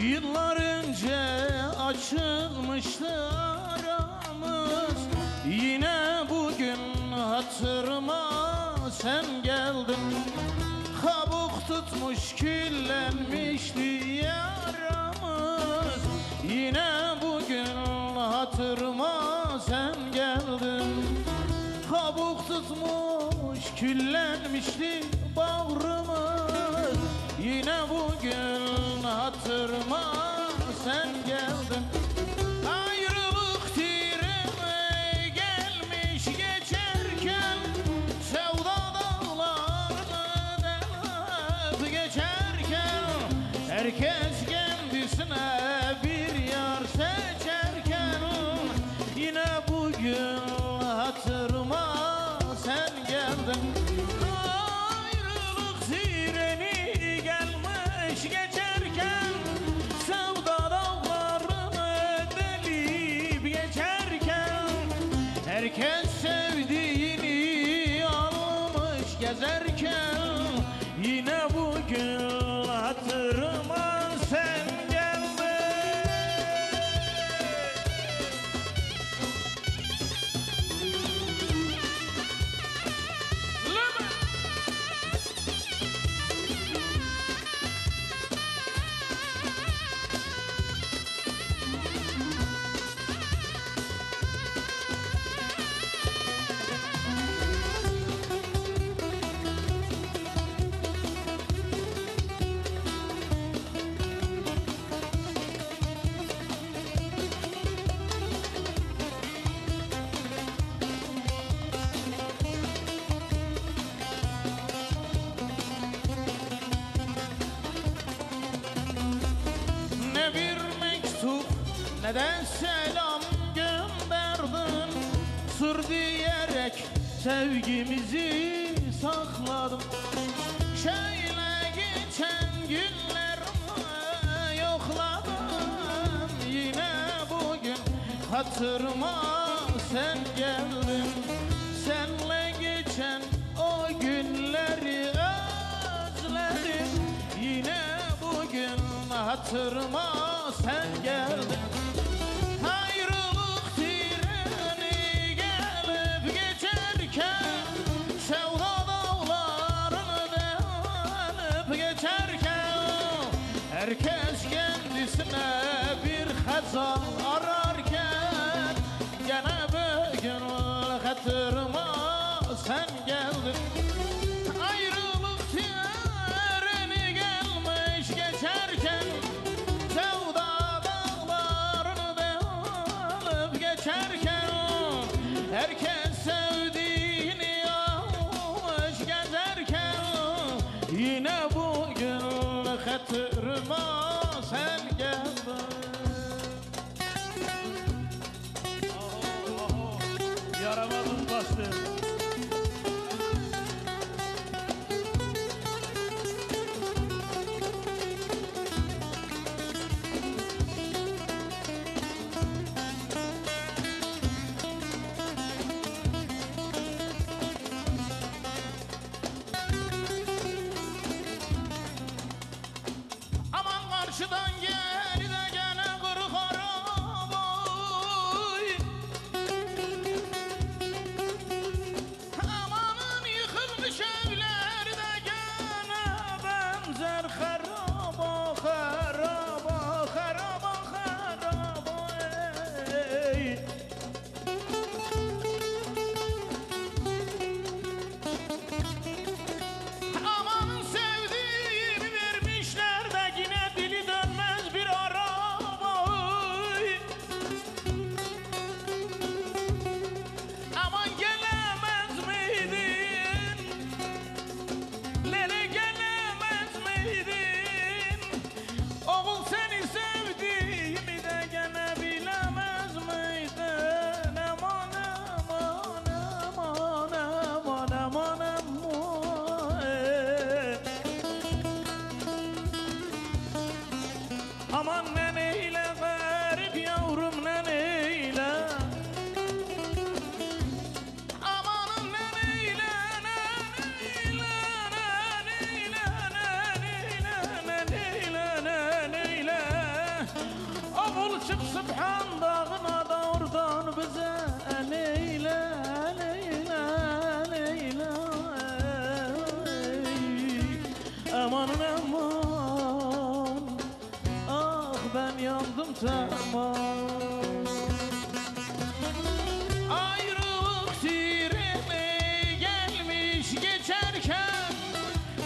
Yıllar önce açılmıştı aramız, yine bugün hatırıma sen geldin. Kabuk tutmuş küllenmişti yaramız, yine bugün hatırıma sen geldin. Kabuk tutmuş küllenmişti bağrımız, yine bugün hatırıma sen geldin. Ayrılık tirine gelmiş geçerken, sevda dağlarını delip geçerken, herkes kendisine bir yar seçerken, yine bugün hatırıma sen geldin. Ayrılık treni gelmiş geçerken, sevda dağlarını delip geçerken, herkes sevdiğini almış gezerken, yine bugün hatırıma sen geldin. Ne bir mektup ne de selam gönderdin, sır diyerek sevgimizi sakladım. Şöyle geçen günlerimi yokladım, yine bugün hatırıma sen geldin. Senle geçen o günleri özledim, yine bugün hatırıma sen geldin. Ayrılık treni gelip geçerken, sevda dağlarını delip geçerken, herkes kendisine bir hazal ararken, gene bugün hatırıma sen geldin. Ayrılık treni gelmiş geçerken, sevda dağlarını delip geçerken, herkes sevdiğini almış gezerken, yine bugün hatırıma sen geldin. Yaramadım bastı. Aman karşıdan gel de gene kırık arabayı, amanın yıkılmış evlerde gene benzer haraba haraba haraba haraba, ey. Amanın sevdiğimi vermişler de yine dili dönmez bir araba, ey. Aman gelemez miydin? Lele gelemez miydin? Oğul seni sevdiğimi de gene bilemez miydin? Aman aman aman aman aman aman, ey. Aman neneyle garip yavrum neneyle, amanın neneyle neneyle neneyle neneyle neneyle neneyle amanın aman. Ah ben yandım tamam. Ayrılık sireni gelmiş geçerken,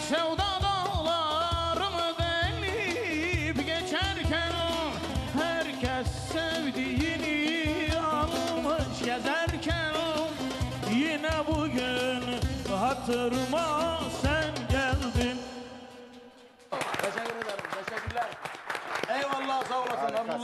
sevda dağlarımı delip geçerken, herkes sevdiğini almış gezerken, yine bugün hatırıma sen geldin. Teşekkür ederim. Teşekkürler. Eyvallah, sağ olasın.